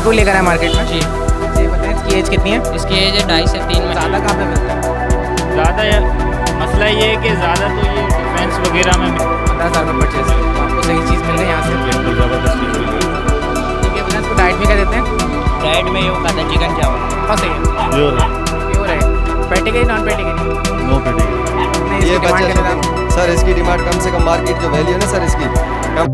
Pitbull लेकर आए market में। जी। ये बताएं इसकी एज कितनी है? इसकी एज है 2.5 से 3 महीने। ज़्यादा कहाँ पे मिलता है? ज़्यादा मसला ये है कि ज़्यादा तो ये डिफेंस वगैरह में 15,000 में परचेज आपको सही चीज़ मिल रही है यहाँ से। बिल्कुल ज़बरदस्त चीज़ मिल रही है। ठीक है, बताएं इसको डाइट में क्या देते हैं? डाइट में ये खाता है चिकन चावल। बहुत सही है, प्योर है। पेटिगरी नॉन पेटिगरी? नो पेटी। ये बच्चे सर इसकी डिमांड कम से कम मार्केट जो वैल्यू है ना सर इसकी कम।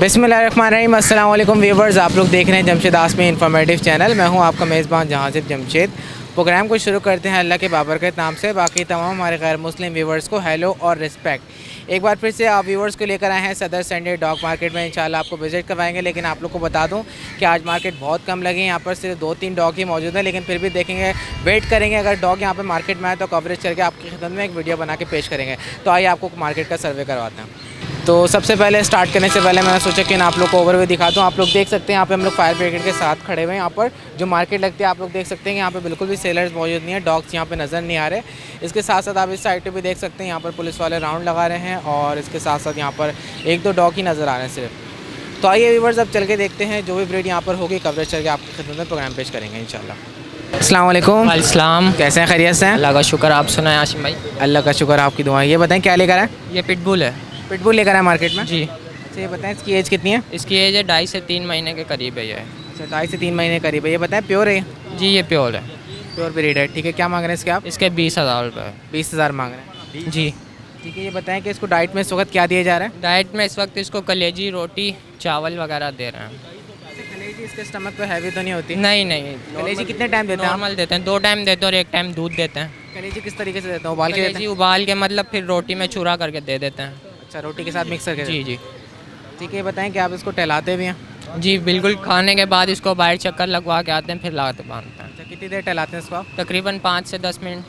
बिस्मिल्लाहिर्रहमानिर्रहीम, अस्सलाम वालेकुम व्यूवर्स। आप लोग देख रहे हैं जमशेद आसमी इंफॉर्मेटिव चैनल। मैं हूं आपका मेज़बान जहांजिब जमशेद। प्रोग्राम को शुरू करते हैं अल्लाह के बाबरकत नाम से। बाकी तमाम हमारे गैर मुस्लिम व्यूवर्स को हेलो और रिस्पेक्ट। एक बार फिर से आप व्यूवर्स को लेकर आए हैं सदर संडे डॉग मार्केट में। इंशाल्लाह आपको विजिट करवाएंगे, लेकिन आप लोग को बता दूं कि आज मार्केट बहुत कम लगी। यहाँ पर सिर्फ 2-3 डॉग ही मौजूद हैं, लेकिन फिर भी देखेंगे, वेट करेंगे। अगर डॉग यहाँ पर मार्केट में आए तो कवरेज करके आपकी खिदमत में एक वीडियो बना के पेश करेंगे। तो आइए आपको मार्केट का सर्वे करवाते हैं। तो सबसे पहले स्टार्ट करने से पहले मैंने सोचा कि आप लोग को ओवरव्यू दिखा दूँ। आप लोग देख सकते हैं यहाँ पे हम लोग फायर ब्रिगेड के साथ खड़े हुए हैं। यहाँ पर जो मार्केट लगती है आप लोग देख सकते हैं कि यहाँ पे बिल्कुल भी सेलर्स मौजूद नहीं है, डॉग्स यहाँ पे नज़र नहीं आ रहे। इसके साथ साथ आप इस साइड पे भी देख सकते हैं यहाँ पर पुलिस वाले राउंड लगा रहे हैं, और इसके साथ साथ यहाँ पर 1-2 डॉग ही नज़र आ रहे हैं सिर्फ। तो आइए व्यूवर्स अब चल के देखते हैं, जो भी ब्रीड यहाँ पर होगी कवरेज करके आपकी खिदमत में प्रोग्राम पेश करेंगे इंशाल्लाह। अस्सलाम वालेकुम। वालेकुम। कैसे हैं, खैरियत से हैं? अल्लाह का शुक्र, आप सुनाएं आशिम भाई। अल्लाह का शुक्र, आपकी दुआ। ये बताएं क्या लेकर आए? ये पिटबुल है। पिटबुल लेकर आए मार्केट में? जी। अच्छा, ये बताएं इसकी एज कितनी है? इसकी एज है 2.5 से 3 महीने के करीब है ये। अच्छा, 2.5 से 3 महीने करीब है। ये बताएं प्योर है? जी ये प्योर है। प्योर ब्रीड है। ठीक है, क्या मांग रहे हैं इसके आप? इसके 20,000 रुपये। 20,000 मांग रहे हैं। जी। ठीक है, ये बताएं कि इसको डाइट में इस वक्त क्या दिया जा रहा है? डाइट में इस वक्त इसको कलेजी, रोटी, चावल वगैरह दे रहे हैं। कलेजी इसके स्टमक पे हैवी तो नहीं होती? नहीं नहीं, कलेजी कितने टाइम देते हैं आप? नॉर्मल देते हैं, 2 टाइम देते हैं और 1 टाइम दूध देते हैं। कलेजी किस तरीके से देते हैं? उबाल के देते कलेजी हैं? उबाल के मतलब फिर रोटी में चूरा करके दे देते हैं। अच्छा, रोटी के साथ मिक्स करके? जी जी। ठीक है, ये बताएं कि आप इसको टहलाते भी हैं? जी बिल्कुल, खाने के बाद इसको बाहर चक्कर लगवा के आते हैं, फिर लाते बांधते हैं। अच्छा, कितनी देर टहलाते हैं इसको आप? तकरीबन 5 से 10 मिनट।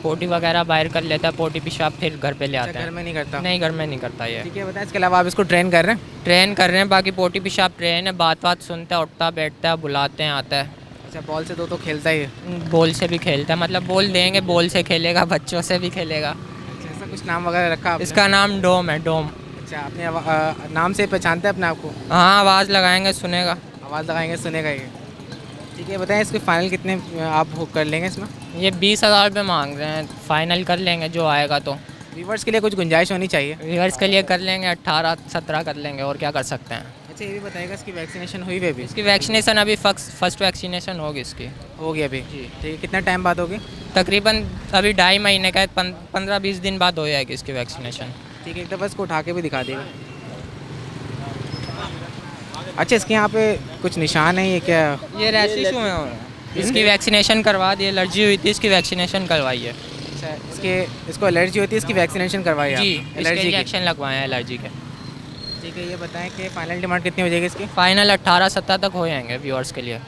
पोटी वगैरह बाहर कर लेता है, पोटी पेशाब फिर घर पे ले अच्छा, आते घर हैं। में नहीं करता? नहीं, घर में नहीं करता ये। ठीक है, बताएं इसके अलावा आप इसको ट्रेन कर रहे हैं? ट्रेन कर रहे हैं, बाकी पोटी पेशाब ट्रेन है, बात सुनता है, उठता बैठता है, बुलाते हैं आता है। अच्छा, बॉल से तो खेलता ही है? बॉल से भी खेलता है, मतलब बॉल देंगे बॉल से खेलेगा, बच्चों से भी खेलेगा। अच्छा, ऐसा कुछ नाम वगैरह रखा आपने? इसका नाम डोम है, डोम। अच्छा, आपने नाम से पहचानते हैं अपने आप को? हाँ, आवाज़ लगाएंगे सुनेगा। आवाज़ लगाएंगे सुनेगा ये। ठीक है, बताएं इसके फाइनल कितने आप बुक कर लेंगे इसमें? ये 20,000 रुपये मांग रहे हैं, फाइनल कर लेंगे जो आएगा। तो व्यूवर्स के लिए कुछ गुंजाइश होनी चाहिए। रिवर्स के लिए कर लेंगे, 18-17 कर लेंगे, और क्या कर सकते हैं। अच्छा, ये भी बताएगा इसकी वैक्सीनेशन हुई है अभी? इसकी वैक्सीनेशन अभी फर्स्ट वैक्सीनेशन होगी इसकी। हो गई अभी? जी। ठीक है, कितना टाइम बाद होगी? तकरीबन अभी 2.5 महीने का है, 15-20 दिन बाद हो जाएगी इसकी वैक्सीनेशन। ठीक है, एक दफ़ा इसको उठा के भी दिखा देगा। अच्छा, इसके यहाँ पे कुछ निशान है, ये क्या? ये रैशिश हुए हैं, इसकी वैक्सीनेशन करवा दी, एलर्जी हुई थी, इसकी वैक्सीनेशन करवाई है। अच्छा, इसको एलर्जी होती है, इसकी वैक्सीनेशन करवाई है जी, आपने? एलर्जी एलर्जी की? इंजेक्शन लगवाए हैं एलर्जी के। ठीक है, ये बताएं कि फाइनल डिमांड कितनी हो जाएगी इसकी? फाइनल 18-17 तक हो जाएंगे व्यूअर्स के लिए।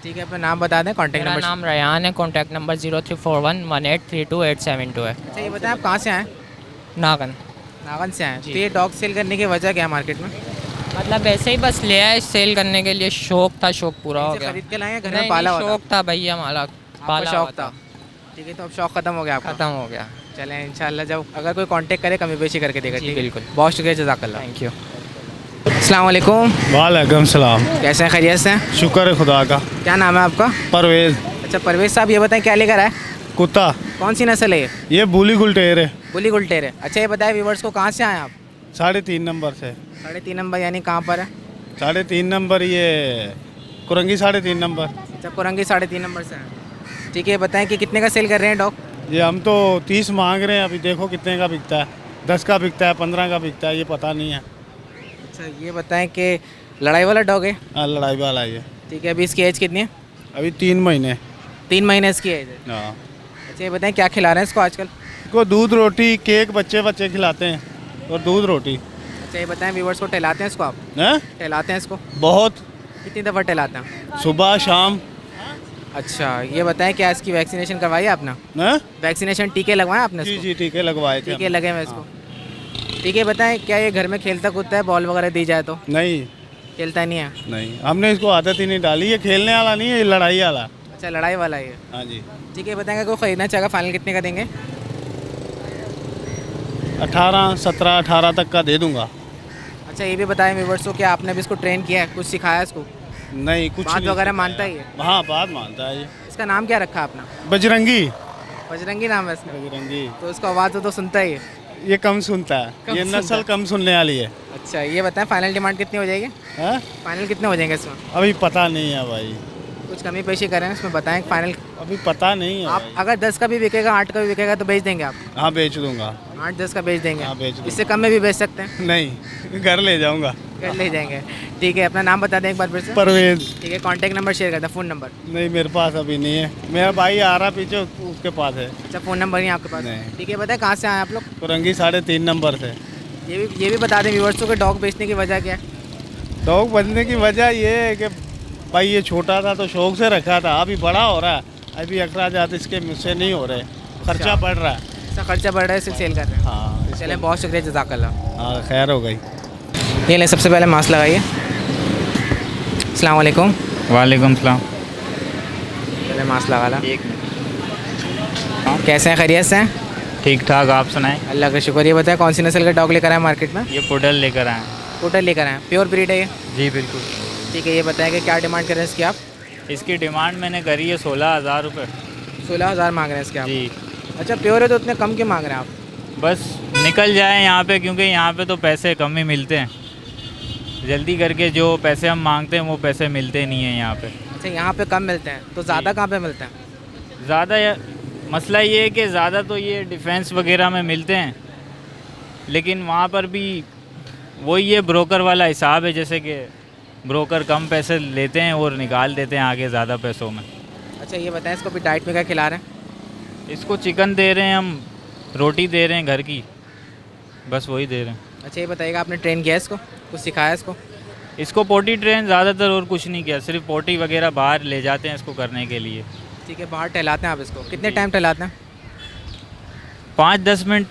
ठीक है, अपना नाम बता दें, कॉन्टैक्ट मेरा नंबर। नाम रयान है, कॉन्टैक्ट नंबर 03411832 है। अच्छा, ये बताएं आप कहाँ से आए? नागन। नागन से आए? जी। तो ये डॉग सेल करने की वजह क्या है मार्केट में? मतलब ऐसे ही बस ले आए सेल करने के लिए, शौक था, शौक पूरा हो इनसे गया। खरीद के लाए हैं, घर में नहीं, पाला नहीं, हुआ शौक था भैया हमारा, था? पाला शौक हुआ था? ठीक है, तो अब शौक खत्म हो गया आपका? खत्म हो गया। चलें इंशाल्लाह, जब अगर कोई कांटेक्ट करे कमी बेशी करके देगा। जी, ठीक है, बिल्कुल। बहुत शुक्रिया, जज़ाकल्लाह। Thank you. अस्सलाम वालेकुम। वालेकुम सलाम। कैसे हैं, खैरियत से हैं? शुक्र है खुदा का। क्या नाम है आपका? परवेज़। अच्छा, परवेज साहब, ये बताएं क्या लेकर आए? कुत्ता। कौन सी नस्ल है ये? ये बूली गुलटेर है। बुली गुलटेर है। अच्छा, ये बताएं व्यूवर्स को कहाँ से आए आप? 3.5 नंबर से। 3.5 नंबर यानी कहाँ पर है? 3.5 नंबर ये कुरंगी 3.5 नंबर। अच्छा, कुरंगी 3.5 नंबर से आए। ठीक है, बताएं कि कितने का सेल कर रहे हैं डॉग? ये हम तो 30 मांग रहे हैं, अभी देखो कितने का बिकता है। 10 का बिकता है, 15 का बिकता है, ये पता नहीं है। अच्छा, ये बताएं कि लड़ाई वाला डॉग है? हाँ, लड़ाई वाला ये। ठीक है, अभी इसकी एज कितनी है? अभी 3 महीने। 3 महीने इसकी एज है। हाँ। अच्छा, ये बताएं क्या खिला रहे हैं इसको आजकल? इसको दूध रोटी केक बच्चे खिलाते हैं, और दूध रोटी। अच्छा, ये बताएं व्यूवर्स को टहलाते हैं इसको आप? हैं? टहलाते हैं इसको? बहुत। कितनी दफ़ा टहलाते हैं? सुबह शाम। अच्छा, ये बताएं क्या इसकी वैक्सीनेशन करवाई है आपने? हैं? वैक्सीनेशन टीके लगवाए आपने जी इसको? जी, टीके लगवाए थे टीके हमने। लगे हुए इसको? ठीक है, बताएं क्या ये घर में खेलता कूदता है, बॉल वगैरह दी जाए तो? नहीं खेलता नहीं है? नहीं, हमने इसको आदत ही नहीं डाली। ये खेलने वाला नहीं है, ये लड़ाई वाला। अच्छा, अच्छा लड़ाई वाला है ये। हाँ जी। ठीक है बताएंगे कोई ख़रीदना चाहेगा फाइनल कितने का देंगे? 18, 17, 18 तक का दे दूंगा। अच्छा ये भी बताएं व्यूअर्स को क्या आपने भी इसको ट्रेन किया है, कुछ सिखाया है इसको, नहीं कुछ बात नहीं वगैरह सिखाया। मानता ही है? हाँ बात मानता है ये। इसका नाम क्या रखा आपने? बजरंगी। बजरंगी नाम है इसका। बजरंगी तो इसका आवाज़ तो सुनता ही है। ये कम सुनता है, कम ये सुनता नस्ल है। कम सुनने वाली है। अच्छा ये बताएं फाइनल डिमांड कितनी हो जाएगी? हाँ? फाइनल कितने हो जाएंगे इसमें? अभी पता नहीं है भाई, कुछ कमी पेशी करें इसमें बताएं फाइनल। अभी पता नहीं है आप भाई। अगर 10 का भी बिकेगा 8 का भी बिकेगा तो बेच देंगे आप? हाँ बेच दूंगा। 8-10 का बेच देंगे? हाँ, बेच दूंगा। इससे कम में भी बेच सकते हैं? नहीं घर ले जाऊंगा। कर ले जाएंगे। ठीक है अपना नाम बता दें एक बार फिर से। परवेज। ठीक है कॉन्टैक्ट नंबर शेयर कर दें, फ़ोन नंबर। नहीं मेरे पास अभी नहीं है, मेरा भाई आ रहा पीछे उसके पास है। अच्छा फ़ोन नंबर नहीं आपके पास? नहीं। ठीक है बताएं कहाँ से आए आप लोग? कुरंगी 3.5 नंबर से। ये भी बता दें व्यूअर्सों के डॉग बेचने की वजह क्या है? डॉग बनने की वजह ये है कि भाई ये छोटा था तो शौक से रखा था, अभी बड़ा हो रहा है, अभी अखराजात इसके मुझसे नहीं हो रहे, खर्चा बढ़ रहा है। इसका खर्चा बढ़ रहा है इसलिए सेल कर रहे हैं? हाँ चलें बहुत शुक्रिया जज़ाकल्लाह। हाँ खैर हो गई। ये ले सबसे पहले मास्क लगाइए। अस्सलाम वालेकुम। वालेकुम सलाम। पहले मास्क लगा ला। एक मिनट। कैसे हैं, खैरियत से हैं? ठीक ठाक, आप सुनाएं। अल्लाह का शुक्र। ये बताएं कौन सी नस्ल का डॉग लेकर आए मार्केट में? ये पुडल लेकर आए। टोटल लेकर आए, प्योर ब्रीड है ये? जी बिल्कुल। ठीक है ये बताएं कि क्या डिमांड कर रहे हैं इसकी आप? इसकी डिमांड मैंने करी है 16,000 रुपये। 16,000 मांग रहे हैं इसके आप? जी अच्छा प्योर है तो उतने कम क्यों मांग रहे हैं आप? बस निकल जाए यहाँ पे, क्योंकि यहाँ पे तो पैसे कम ही मिलते हैं। जल्दी करके जो पैसे हम मांगते हैं वो पैसे मिलते नहीं हैं यहाँ पे। अच्छा यहाँ पे कम मिलते हैं तो ज़्यादा कहाँ पे मिलते हैं? ज़्यादा मसला ये है कि ज़्यादा तो ये डिफेंस वगैरह में मिलते हैं, लेकिन वहाँ पर भी वही ये ब्रोकर वाला हिसाब है, जैसे कि ब्रोकर कम पैसे लेते हैं और निकाल देते हैं आगे ज़्यादा पैसों में। अच्छा ये बताएं इसको भी डाइट में क्या खिला रहे हैं? इसको चिकन दे रहे हैं हम, रोटी दे रहे हैं घर की, बस वही दे रहे हैं। अच्छा ये बताइएगा आपने ट्रेन किया इसको, कुछ सिखाया इसको? इसको पोटी ट्रेन ज़्यादातर और कुछ नहीं किया, सिर्फ पोटी वगैरह बाहर ले जाते हैं इसको करने के लिए। ठीक है बाहर टहलाते हैं आप इसको, कितने टाइम टहलाते हैं? 5-10 मिनट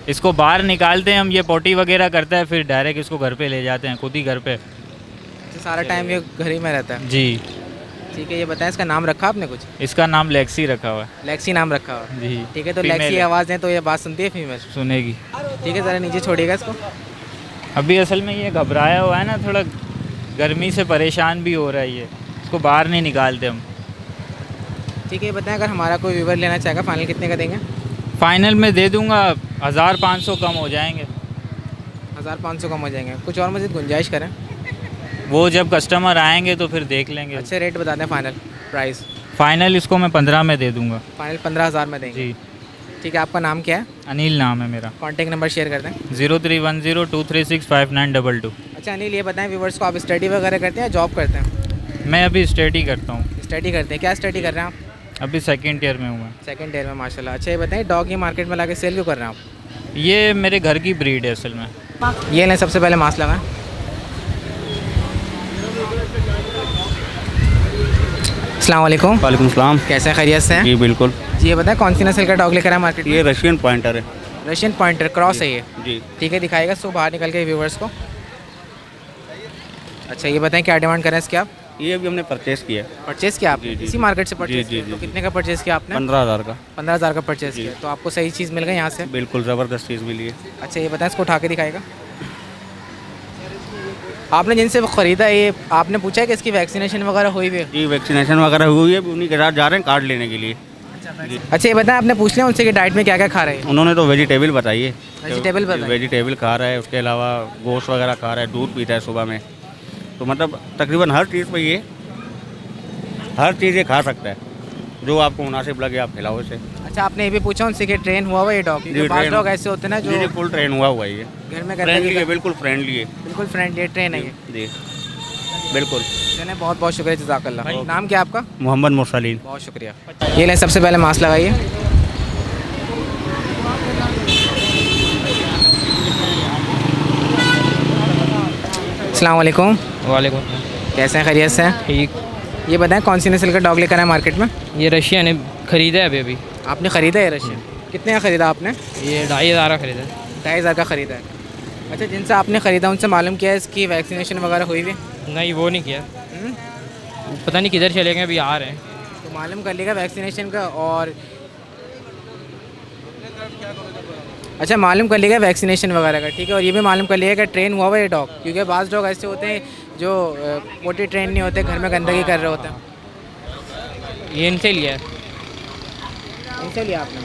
इसको बाहर निकालते हैं हम, ये पोटी वगैरह करता है, फिर डायरेक्ट इसको घर पे ले जाते हैं, खुद ही घर पे। अच्छा सारा टाइम ये घर ही में रहता है? जी। ठीक है ये बताएं इसका नाम रखा आपने कुछ? इसका नाम लेक्सी रखा हुआ है। लेक्सी नाम रखा हुआ है? जी। ठीक है तो Female लेक्सी है। आवाज़ दें तो ये बात सुनती है फीमेल? सुनेगी। ठीक है ज़रा नीचे छोड़िएगा इसको। अभी असल में ये घबराया हुआ है ना, थोड़ा गर्मी से परेशान भी हो रहा है ये, इसको बाहर नहीं निकालते हम। ठीक है ये बताएं अगर हमारा कोई व्यूवर लेना चाहेगा फाइनल कितने का देंगे? फाइनल में दे दूंगा 1500 कम हो जाएंगे। 1500 कम हो जाएंगे, कुछ और मज़ीद गुंजाइश करें? वो जब कस्टमर आएंगे तो फिर देख लेंगे। अच्छे रेट बता दें फाइनल प्राइस। फाइनल इसको मैं 15 में दे दूंगा। फाइनल 15,000 में देंगे? जी। ठीक है आपका नाम क्या है? अनिल नाम है मेरा। कॉन्टैक्ट नंबर शेयर कर दें। 0310236592। अच्छा अनिल ये बताएं व्यूवर्स को आप स्टडी वगैरह करते हैं या जॉब करते हैं? मैं अभी स्टडी करता हूँ। स्टडी करते हैं, क्या स्टडी कर रहे हैं आप? अभी 2nd ईयर में हूँ मैं। 2nd ईयर में माशाल्लाह। अच्छा ये बताएं डॉग ये मार्केट में लाके सेल क्यों कर रहे हैं आप? ये मेरे घर की ब्रीड है असल में। ये लें सबसे पहले मास्क लगाएं। अस्सलाम वालेकुम। वालेकुम सलाम। कैसे हैं, खैरियत से हैं? जी बिल्कुल। जी ये बताएं कौन सी नस्ल का डॉग लेकर आए मार्केट में? ये रशियन पॉइंटर है। रशियन पॉइंटर क्रॉस है ये? जी। ठीक है दिखाएगा इसको बाहर निकल के व्यूवर्स को। अच्छा ये बताएं क्या डिमांड करें इसके आप? ये अभी हमने परचेस किया। परचेस किया आपने? जी, जी, इसी जी। मार्केट से परचेस जी, किया? जी, तो जी। कितने का परचेस किया आपने? 15,000 का। 15,000 का परचेस जी। किया, तो आपको सही चीज़ मिल गई यहाँ से? बिल्कुल ज़बरदस्त चीज़ मिली है। अच्छा ये बताएं इसको उठा के दिखाएगा। आपने जिनसे वो ख़रीदा ये आपने पूछा है कि इसकी वैक्सीनेशन वगैरह हुई हुई है? ये वैक्सीनेशन वगैरह हुई है, उन्हीं के साथ जा रहे हैं कार्ड लेने के लिए। अच्छा ये बताएं आपने पूछ लिया उनसे कि डाइट में क्या क्या खा रहे हैं? उन्होंने तो वेजिटेबल बताई है। वेजिटेबल बताई? वेजिटेबल खा रहा है, उसके अलावा गोश्त वगैरह खा रहा है, दूध पीता है सुबह में, तो मतलब तकरीबन हर चीज़ पे ये हर चीज़ ये खा सकता है, जो आपको मुनासिब लगे आप खिलाओ इसे। अच्छा आपने ये भी पूछा उनसे कि ट्रेन हुआ हुआ ये डॉग? जी, पांच train- डॉग ऐसे होते हैं ना जी जो फुल ट्रेन हुआ हुआ है ये। घर में करते फ्रेंडली है, हैं? बिल्कुल फ्रेंडली है। बिल्कुल फ्रेंडली ट्रेन है ये? जी बिल्कुल। चलिए बहुत बहुत शुक्रिया जज़ाकल्लाह। नाम क्या आपका? मोहम्मद मुरसलीन। बहुत शुक्रिया। ये लें सबसे पहले मास्क लगाइए। अस्सलाम वालेकुम। वालेकुम। कैसे हैं, खैरियत से हैं? ठीक। ये बताएं कौन सी नस्ल का डॉग लेकर आए मार्केट में? ये रशियन है, ख़रीदा है अभी। आपने ख़रीदा है रशियन? कितने का ख़रीदा आपने? ये 2,500 का ख़रीदा है। 2,500 का ख़रीदा है। अच्छा जिनसे आपने ख़रीदा उनसे मालूम किया है इसकी वैक्सीनेशन वगैरह हुई हुई है? नहीं वो नहीं किया, हम्म? पता नहीं किधर चले गए, अभी आ रहे हैं। तो मालूम कर लेगा वैक्सीनेशन का। और अच्छा, मालूम कर लेगा वैक्सीनेशन वगैरह का, ठीक है। और ये भी मालूम कर लेगा कि ट्रेन हुआ हुआ ये डॉग, क्योंकि बाज़ डॉग ऐसे होते हैं जो पोटी ट्रेन नहीं होते, घर में गंदगी कर रहे होते हैं। ये इनसे लिया है इनसे लिया आपने?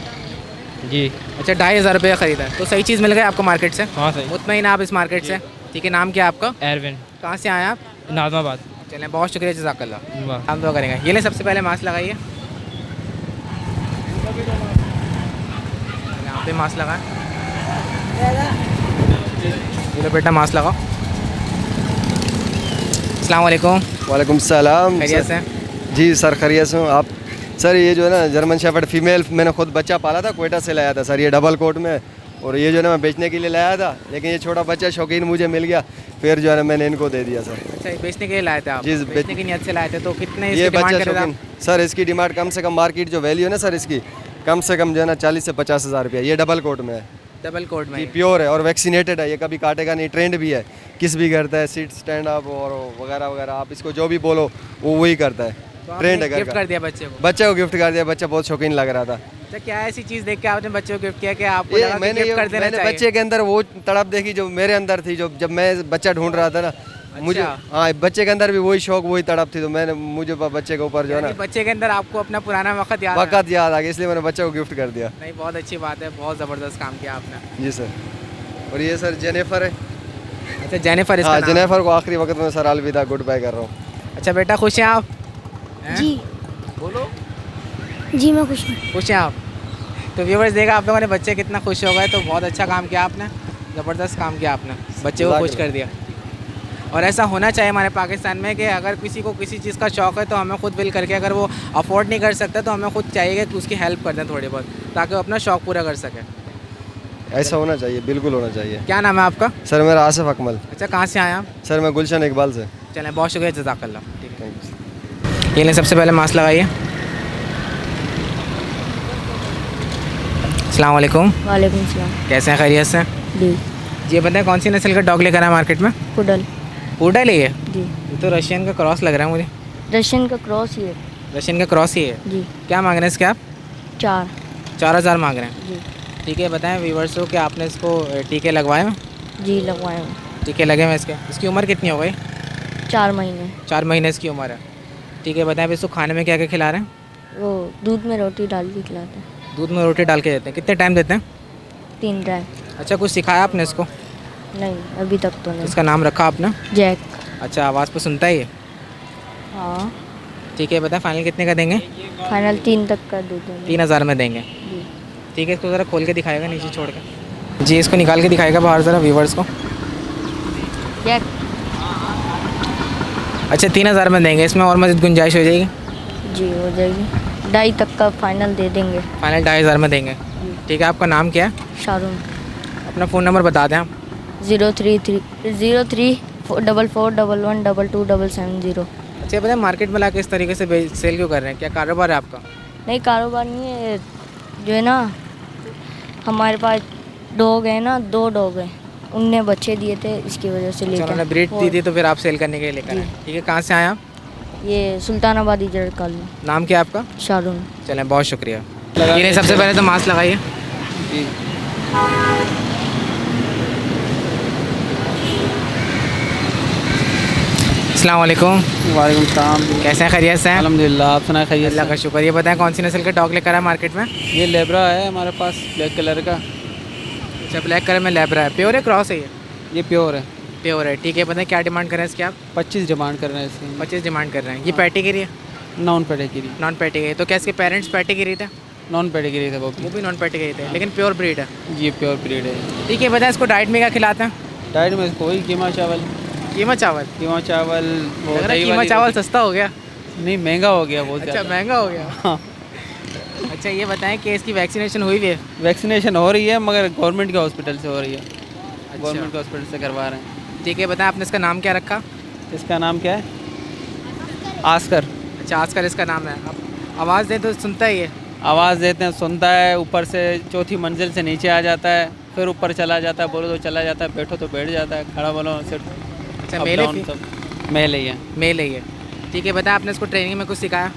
जी। अच्छा, 2500 रुपये ख़रीदा है, तो सही चीज़ मिल गई आपको मार्केट से? हाँ सही। मुतमईन आप इस मार्केट से? ठीक है। नाम क्या है आपका? एरविन, कहाँ से आए आप? नाजमाबाद। चलें, बहुत शुक्रिया, जज़ाकल्लाह। वाह। हम तो करेंगे। ये ले, सबसे पहले मास्क लगाइए। यहाँ पे मास्क लगाएं। ये लो बेटा, मास्क लगाओ। अस्सलाम वालेकुम। वालेकुम सलाम। खैरियत से? जी सर, खैरियत से हूँ। आप सर, ये जो है ना जर्मन शेफर्ड फीमेल, मैंने खुद बच्चा पाला था, क्वेटा से लाया था सर, ये डबल कोट में। और ये जो है ना मैं बेचने के लिए लाया था, लेकिन ये छोटा बच्चा शौकीन मुझे मिल गया, फिर जो है ना मैंने इनको दे दिया सर। अच्छा, ये बेचने के लिए लाए थे आप? जी, बेचने की नीयत से लाए थे, तो कितने ये इसकी डिमांड बच्चा कर रहे थे शौकीन सर, इसकी डिमांड कम से कम मार्केट जो वैल्यू है ना सर इसकी, कम से कम जो है ना 40 से 50 हज़ार रुपया। ये डबल कोट में है, आप? डबल कोट में? ये प्योर है और वैक्सीनेटेड है, ये कभी काटेगा नहीं, ट्रेंड भी है, किस भी करता है, सीट स्टैंड अप और वगैरह वगैरह, आप इसको जो भी बोलो वो वही करता है। तो ट्रेंड है आपने घर गिफ्ट का। कर दिया बच्चे को? बच्चे को गिफ्ट कर दिया, बच्चा बहुत शौकीन लग रहा था। अच्छा, क्या ऐसी चीज़ देख के आपने बच्चे को गिफ्ट किया कि आपको ये लगा कि मैंने गिफ्ट कर देना मैंने चाहिए? बच्चे के अंदर वो तड़प देखी जो मेरे अंदर थी, जो जब मैं बच्चा ढूंढ रहा था ना, मुझे हाँ, बच्चे के अंदर भी वही शौक, वही तड़प थी, तो मैंने मुझे बच्चे के ऊपर जो है ना यानी बच्चे के अंदर आपको अपना पुराना वक्त याद है? वक़्त याद आ गया, इसलिए मैंने बच्चे को गिफ्ट कर दिया। नहीं, बहुत अच्छी बात है, बहुत ज़बरदस्त काम किया आपने। जी सर। और ये सर जेनिफर है। अच्छा, जेनिफर इसका हाँ, नाम? जेनिफर को आखिरी वक्त में सर अलविदा, गुड बाय कर रहा हूँ। अच्छा बेटा, खुश हैं आप? हैं? जी बोलो। जी मैं खुश हूँ। खुश हैं आप? तो व्यूवर्स, देखा आप लोगों ने बच्चे कितना खुश हो गए, तो बहुत अच्छा काम किया आपने, ज़बरदस्त काम किया आपने, बच्चे को खुश कर दिया। और ऐसा होना चाहिए हमारे पाकिस्तान में कि अगर किसी को किसी चीज़ का शौक़ है तो हमें खुद बिल करके, अगर वो अफोर्ड नहीं कर सकता तो हमें खुद चाहिए कि उसकी हेल्प कर दें थोड़ी बहुत, ताकि वो अपना शौक़ पूरा कर सके। ऐसा होना चाहिए, बिल्कुल होना चाहिए। क्या नाम है आपका? सर मेरा आसिफ अकमल। अच्छा, कहाँ से आए आप? सर मैं गुलशन इकबाल से। चलें, बहुत शुक्रिया, जज़ाकल्लाह। ठीक है, थैंक यू। ये लें, सबसे पहले मास्क लगाइए। अस्सलाम वालेकुम। वालेकुम सलाम। कैसे हैं, खैरियत से? जी। ये बताएं कौन सी नस्ल का डॉग लेकर आए मार्केट में? कुडल। पूडल है ये? जी। ये तो रशियन का क्रॉस लग रहा है मुझे। रशियन का क्रॉस ही है। रशियन का क्रॉस ही है? जी। क्या मांग रहे हैं इसके आप? 4000 मांग रहे हैं? जी। ठीक है, बताएं व्यूवर्स को कि आपने इसको टीके लगवाए हैं? जी लगवाए हैं। टीके लगे हुए इसके? इसकी उम्र कितनी हो गई? 4 महीने। 4 महीने इसकी उम्र है। ठीक है, बताएं अब इसको खाने में क्या क्या खिला रहे हैं? वो दूध में रोटी डाल के खिलाते हैं। दूध में रोटी डाल के देते हैं? कितने टाइम देते हैं? 3 टाइम। अच्छा, कुछ सिखाया आपने इसको? नहीं, अभी तक तो नहीं। इसका नाम रखा आपने? जैक। अच्छा, आवाज़ पर सुनता ही है? हाँ। ठीक है, बताएं फाइनल कितने का देंगे? फाइनल 3 तक कर देते हैं। 3000 में देंगे? जी। ठीक है, इसको ज़रा खोल के दिखाएगा नीचे छोड़ के। जी, इसको निकाल के दिखाएगा बाहर ज़रा व्यूवर्स को। जैक। अच्छा, 3000 में देंगे, इसमें और मज़ीद गुंजाइश हो जाएगी? जी हो जाएगी। 2.5 तक का फाइनल दे देंगे। फाइनल 2500 में देंगे? ठीक है, आपका नाम क्या है? शारून। अपना फ़ोन नंबर बता दें आप। 03411227770। अच्छा, बताएं मार्केट में लाके इस तरीके से सेल क्यों कर रहे हैं? क्या कारोबार है आपका? नहीं, कारोबार नहीं है, जो है ना हमारे पास डॉग है ना, 2 डॉग हैं, उनने बच्चे दिए थे, इसकी वजह से अच्छा, लेकर। उन्होंने ब्रीड दी थी तो फिर आप सेल करने के लिए लेकर आए? ठीक है, कहाँ से आए आप? ये सुल्तानाबाद इजर कॉलोनी। नाम क्या है आपका? शारून। चलें, बहुत शुक्रिया। ये सबसे पहले तो मास्क लगाइए। जी। अस्सलाम वालेकुम। वालेकुम सलाम। कैसे हैं, खैरियत से हैं? अल्हम्दुलिल्लाह, आप सुनाए खैरियत अल्लाह से? का शुक्र। ये बताएं कौन सी नस्ल का डॉग लेकर आए मार्केट में? ये लेब्रा है हमारे पास, ब्लैक कलर का। अच्छा, ब्लैक कलर में लैब्रा है। प्योर है क्रॉस है ये? ये प्योर है। प्योर है। ठीक है, बताएं क्या डिमांड कर रहे हैं इसकी आप? 25 डिमांड कर रहे हैं इसकी। 25 डिमांड कर रहे हैं। ये पैटीगिरी है? नॉन पेडिगिरी। नॉन पैटीगिरी। तो क्या इसके पेरेंट्स पैटीगिरी थे? नॉन पेडिगिरी थे वो वो भी नॉन पैटीगिरी थे, लेकिन प्योर ब्रीड है। ये प्योर ब्रीड है। ठीक है, बताएं इसको डाइट में क्या खिलाते हैं? डाइट में इसको वही कीमा चावल। कीमा चावल? कीमा चावल वो लग रहा है दही कीमा वाली चावल रोटी। सस्ता हो गया। नहीं, महंगा हो गया बहुत अच्छा, ज़्यादा। महंगा हो गया। हाँ। अच्छा, ये बताएं कि इसकी वैक्सीनेशन हुई हुई है? वैक्सीनेशन हो रही है, मगर गवर्नमेंट के हॉस्पिटल से हो रही है। अच्छा। गवर्नमेंट के हॉस्पिटल से करवा रहे हैं। ठीक है, बताएं आपने इसका नाम क्या रखा? इसका नाम क्या है? आस्कर। अच्छा, आजकल इसका नाम है। अब आवाज़ दें तो सुनता ही है? आवाज़ देते हैं, सुनता है, ऊपर से 4थी मंजिल से नीचे आ जाता है, फिर ऊपर चला जाता है, बोलो तो चला जाता है, बैठो तो बैठ जाता है, खड़ा बोलो सिर्फ। अच्छा, मेल है? सब मेल ही है। मेल है ये। ठीक है, बताएं आपने इसको ट्रेनिंग में कुछ सिखाया?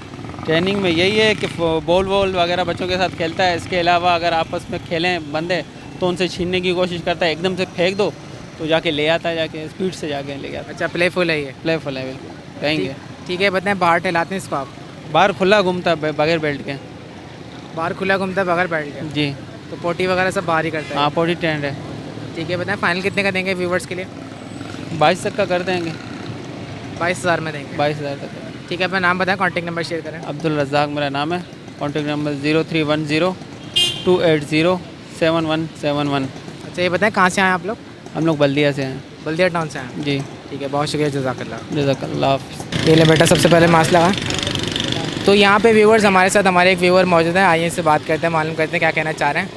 ट्रेनिंग में यही है कि बॉल वगैरह बच्चों के साथ खेलता है। इसके अलावा अगर आपस में खेलें बंदे तो उनसे छीनने की कोशिश करता है, एकदम से फेंक दो तो जाके ले आता है, जाके स्पीड से जाके ले आता है। अच्छा, प्लेफुल है ये। प्लेफुल है बिल्कुल, कहेंगे। ठीक है, बताएं बाहर टहलाते हैं इसको आप? बाहर खुला घूमता है बगैर बेल्ट के। बाहर खुला घूमता है बगैर बैठ के? जी तो पोटी वगैरह सब बाहर ही करता है? हाँ, पोटी ट्रेंड है। ठीक है, बताएं फाइनल कितने का देंगे व्यूवर्स के लिए? 22 तक का कर देंगे। 22,000 में देंगे? 22,000 तक का। ठीक है, अपना नाम बताएं, कॉन्टैक्ट नंबर शेयर करें। अब्दुल रज़ाक मेरा नाम है। Contact number 0310-280-7171। अच्छा, ये बताएं कहाँ से आए आप लोग? हम लोग बल्दिया से हैं। बल्दिया टाउन से आए? जी ठीक है, बहुत शुक्रिया, जज़ाकल्लाह। जज़ाकल्लाह। ये ले बेटा, सबसे पहले मास्क लगा। तो यहाँ पे व्यूवर्स हमारे साथ हमारे एक व्यूवर मौजूद है, आइए इससे बात करते हैं, मालूम करते हैं क्या कहना चाह रहे हैं।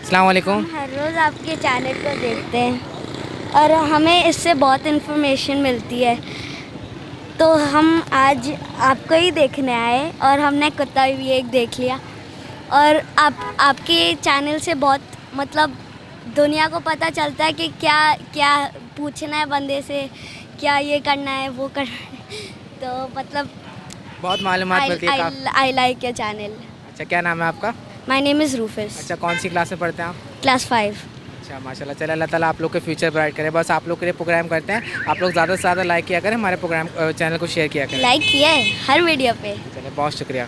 अस्सलाम वालेकुम। हर रोज़ आपके चैनल को देखते हैं और हमें इससे बहुत इन्फॉर्मेशन मिलती है, तो हम आज आपको ही देखने आए और हमने कुत्ता भी एक देख लिया। और आपके चैनल से बहुत मतलब दुनिया को पता चलता है कि क्या क्या पूछना है बंदे से, क्या ये करना है वो करना है, तो मतलब बहुत मालूमात मिलती है। I like your channel. अच्छा, क्या नाम है आपका? माई नेम इज़ रूफिस। अच्छा, कौन सी क्लास में पढ़ते हैं आप? क्लास 5। अच्छा, माशाल्लाह। चलो, अल्लाह ताला आप लोग के फ्यूचर ब्राइट करे। बस आप लोग के लिए प्रोग्राम करते हैं, आप लोग ज़्यादा से ज़्यादा लाइक किया करें, हमारे प्रोग्राम चैनल को शेयर किया करें। लाइक किया है हर वीडियो पे। चलिए, बहुत शुक्रिया।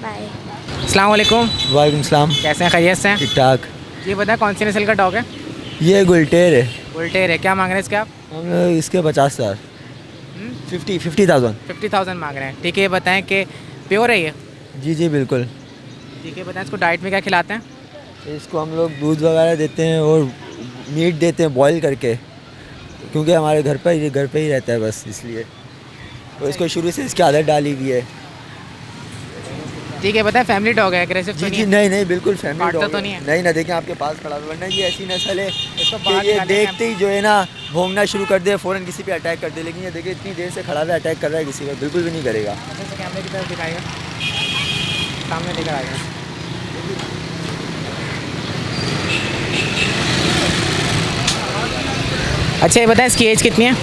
बाय। अस्सलाम वालेकुम। वालेकुम सलाम। कैसे हैं, खैरियत से हैं? ठीक ठाक। ये बताएं कौन सी नस्ल का डॉग है? ये गुलटेर है। बुलटेर है। क्या मांग रहे हैं इसके आप? हम लोग इसके 50,000 50,000 50,000 मांग रहे हैं। ठीक है, ये बताएं कि प्योर है ये? जी जी बिल्कुल। ठीक है, बताएं इसको डाइट में क्या खिलाते हैं? इसको हम लोग दूध वगैरह देते हैं और मीट देते हैं बॉईल करके, क्योंकि हमारे घर पे ही रहता है बस इसलिए, तो इसको शुरू से इसकी आदत डाली हुई है। ठीक है, बताएं फैमिली डॉग है, एग्रेसिव तो जी नहीं जी है? नहीं बिल्कुल फैमिली काटता डॉग तो नहीं है? नहीं ना, देखें आपके पास खड़ा, वरना ये ऐसी नस्ल है इसको कि बाहर ये निकालने देखते ही जो है ना भोंगना शुरू कर दे, फ़ौरन किसी पे अटैक कर दे। लेकिन ये देखिए इतनी देर से खड़ा है, अटैक कर रहा है किसी पर बिल्कुल भी नहीं करेगा। अच्छा, कैमरे की तरफ दिखाएगा, सामने लेकर आएगा। अच्छा, ये बताएं इसकी एज कितनी है?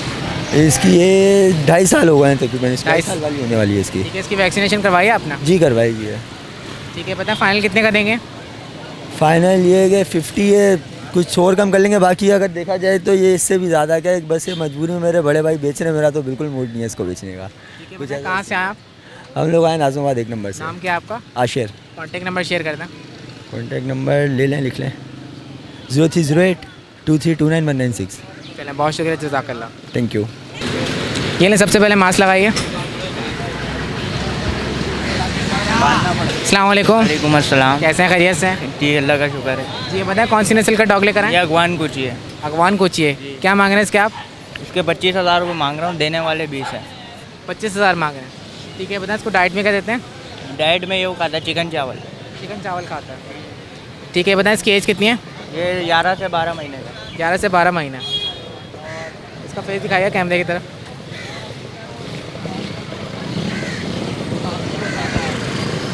इसकी ये 2.5 साल हो गए हैं तकरीबन, इसकी 2.5 साल 2.5 वाली होने वाली है इसकी। ठीक है, इसकी वैक्सीनेशन करवाई है आपने? जी करवाएगी है। ठीक है, बताएं फाइनल कितने का देंगे? फाइनल ये है कि 50 है, कुछ और कम कर लेंगे। बाकी अगर देखा जाए तो ये इससे भी ज़्यादा क्या है, बस ये मजबूरी में मेरे बड़े भाई बेच रहे हैं, मेरा तो बिल्कुल मूड नहीं है इसको बेचने का। ठीक है, बताएं कहाँ से आए आप? हम लोग आए नाज़िमाबाद 1 नंबर से। नाम क्या है आपका? आशिर। कॉन्टैक्ट नंबर शेयर कर दें। कॉन्टैक्ट नंबर ले लें, लिख लें 030823299196। चलें, बहुत शुक्रिया, जज़ाकल्लाह। Thank you. ये लें, सबसे पहले मास्क लगाइए। अस्सलाम वालेकुम। वालेकुम अस्सलाम। कैसे हैं, खैरियत से हैं? जी अल्लाह का शुक्र है। जी, ये बताएं कौन सी नस्ल का डॉग लेकर आए? ये अगवान कुछ है। अगवान कोची है। क्या मांग रहे हैं इसके आप? इसके 25,000 रुपये मांग रहा हूँ, देने वाले 20 है। 25,000 मांग रहे हैं। ठीक है, बताएं इसको डाइट में क्या देते हैं? डाइट में ये वो खाता है चिकन चावल। चिकन चावल खाता है। ठीक है, बताएं इसकी एज कितनी है? ये 11 से 12 महीने का। 11 से 12 महीना। इसका फेस दिखाइए कैमरे की तरफ।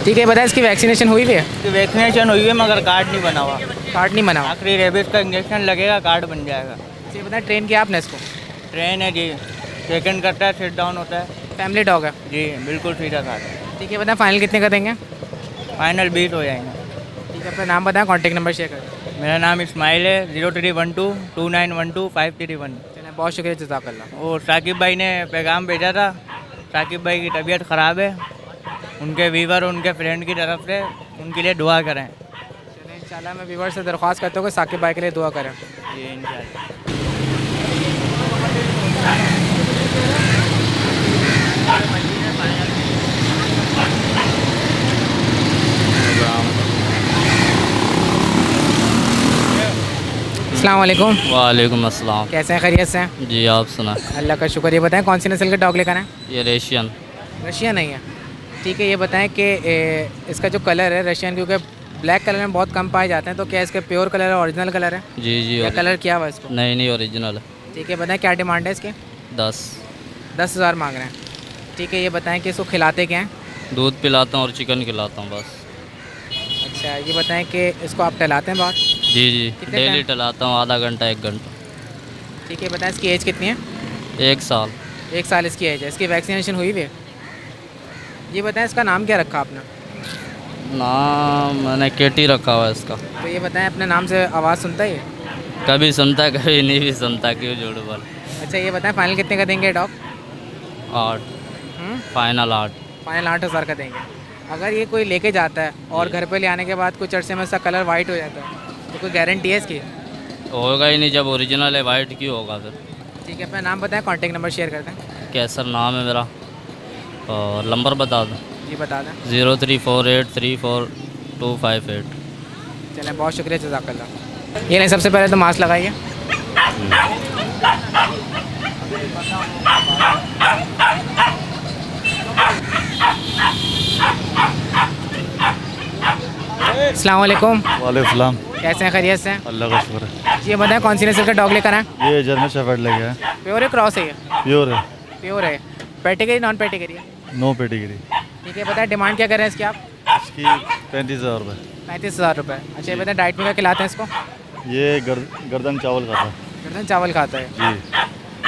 ठीक है, बताएं इसकी वैक्सीनेशन हुई भी है? इसकी वैक्सीनेशन हुई है मगर कार्ड नहीं बना हुआ। कार्ड नहीं बना हुआ? आखिरी रेबीज का इंजेक्शन लगेगा, कार्ड बन जाएगा। जी, बताएं ट्रेन किया आपने इसको? ट्रेन है जी, सेकंड करता है, सिट डाउन होता है। फैमिली डॉग है? जी बिल्कुल सीधा खाता है। ठीक है, बताएं फाइनल कितने का देंगे? फाइनल 20 हो जाएंगे। ठीक है, अपना नाम बताएं, कॉन्टैक्ट नंबर शेयर करें। मेरा नाम इस्माइल है, 03122912 चलें, बहुत शुक्रिया, जज़ाकल्लाह। और साकिब भाई ने पैगाम भेजा था, साकिब भाई की तबीयत ख़राब है, उनके वीवर उनके फ्रेंड की तरफ से उनके लिए दुआ करें। चलें, इंशाल्लाह मैं व्यूवर से दरख्वास्त करता हूँ कि साकिब भाई के लिए दुआ करें। जी इंशाल्लाह। अस्सलाम वालेकुम। वालेकुम अस्सलाम। कैसे हैं, खैरियत से हैं? जी आप सुना। अल्लाह का शुक्र। ये बताएं कौन सी नस्ल के डॉग लेकर आए? ये रशियन। रशियन नहीं है। ठीक है, ये बताएं कि इसका जो कलर है रशियन, क्योंकि ब्लैक कलर में बहुत कम पाए जाते हैं, तो क्या इसका प्योर कलर है, ओरिजिनल कलर है? जी जी। क्या कलर किया हुआ है इसको? नहीं नहीं ओरिजिनल है। ठीक है, बताएं क्या डिमांड है इसके? 10,000 मांग रहे हैं। ठीक है, ये बताएं कि इसको खिलाते क्या हैं? दूध पिलाता हूँ और चिकन खिलाता हूँ बस। अच्छा, ये बताएं कि इसको आप टहलाते हैं बहुत? जी जी कितने डेली टाइम? टहलाता हूँ, आधा घंटा 1 घंटा। ठीक है, बताएं इसकी एज कितनी है? 1 साल। 1 साल इसकी एज है। इसकी वैक्सीनेशन हुई भी है? ये बताएं इसका नाम क्या रखा आपने? नाम मैंने केटी रखा हुआ है इसका। तो ये बताएं अपने नाम से आवाज़ सुनता है ये? कभी सुनता है कभी नहीं भी सुनता, क्यों झूठ बोल। अच्छा ये बताएं फाइनल कितने का देंगे डॉग? 8, फाइनल 8। फाइनल 8,000 का देंगे। अगर ये कोई लेके जाता है और घर पे ले आने के बाद कुछ अर्से में इसका कलर वाइट हो जाता है तो कोई गारंटी है इसकी? होगा ही नहीं, जब ओरिजिनल है वाइट क्यों होगा फिर। ठीक है, अपना नाम बताएं, कॉन्टेक्ट नंबर शेयर कर दें। कैसर नाम है मेरा, और नंबर बता दो। जी बता दें। 0348342258। चलें, बहुत शुक्रिया, जज़ाकल्लाह। ये नहीं, सबसे पहले तो मास्क लगाइए। अस्सलाम वालेकुम। वालेकुम सलाम। कैसे हैं, खैरियत से हैं? अल्लाह का शुक्र है। ये बताएं कौन सी नस्ल का डॉग लेकर आए? ये जर्मन शेफर्ड लेके आए। प्योर है क्रॉस है ये? प्योर है। प्योर है। पेटिगरी नॉन पेटिगरी है? No pedigree. ठीक है, बताएं डिमांड क्या कर रहे हैं इसकी आप? इसकी 35,000 रुपये। 35,000 रुपये। अच्छा ये बताएं डाइट में क्या खिलाते हैं इसको? ये गर्दन चावल खाता है गर्दन चावल खाता है। जी।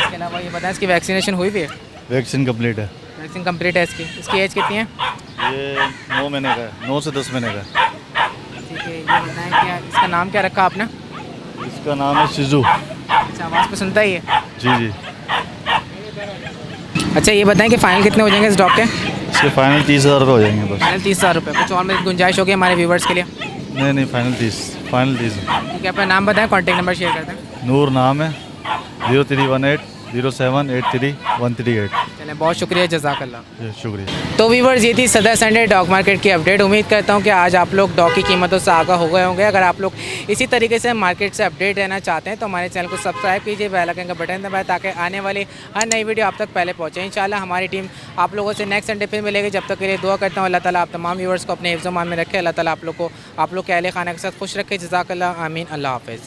इसके अलावा ये बताएं इसकी वैक्सीनेशन हुई भी है? वैक्सीन कंप्लीट है। वैक्सीन कंप्लीट है इसकी। इसकी एज कितनी है? ये 9 महीने का है, 9 से 10 महीने का है। ठीक है, ये बताएं क्या इसका नाम क्या रखा आपने? इसका नाम है शिजू। अच्छा, आवाज़ पे सुनता ही है? जी जी। अच्छा ये बताएं कि फ़ाइनल कितने हो जाएंगे इस डॉग के? इसके फाइनल 30,000 रुपये हो जाएंगे बस। फाइनल 30,000 रुपये। कुछ और में गुंजाइश होगी हमारे व्यूवर्स के लिए? नहीं फाइनल 30। ठीक है, अपना नाम बताएं, कॉन्टेक्ट नंबर शेयर कर दें। नूर नाम है, 03180783 138। चलें, बहुत शुक्रिया, जज़ाकल्लाह। शुक्रिया। तो व्यूवर्स, ये थी सदर संडे डॉग मार्केट की अपडेट। उम्मीद करता हूँ कि आज आप लोग डॉग की कीमतों से आगाह हो गए होंगे। अगर आप लोग इसी तरीके से मार्केट से अपडेट रहना चाहते हैं तो हमारे चैनल को सब्सक्राइब कीजिए, बेल आइकन का बटन दबाएं ताकि आने वाली हर नई वीडियो आप तक पहले पहुँचे। इंशाल्लाह हमारी टीम आप लोगों से नेक्स्ट संडे फिर मिलेगी। जब तक के लिए दुआ करता हूँ अल्लाह ताला आप तमाम व्यूवर्स को अपने हिफ्ज़-ओ-मान में रखे। अल्लाह ताला आप लोग को आप लोग के अहले खाना के साथ खुश रखे। जज़ाकल्लाह, आमीन, अल्लाह हाफ़िज़।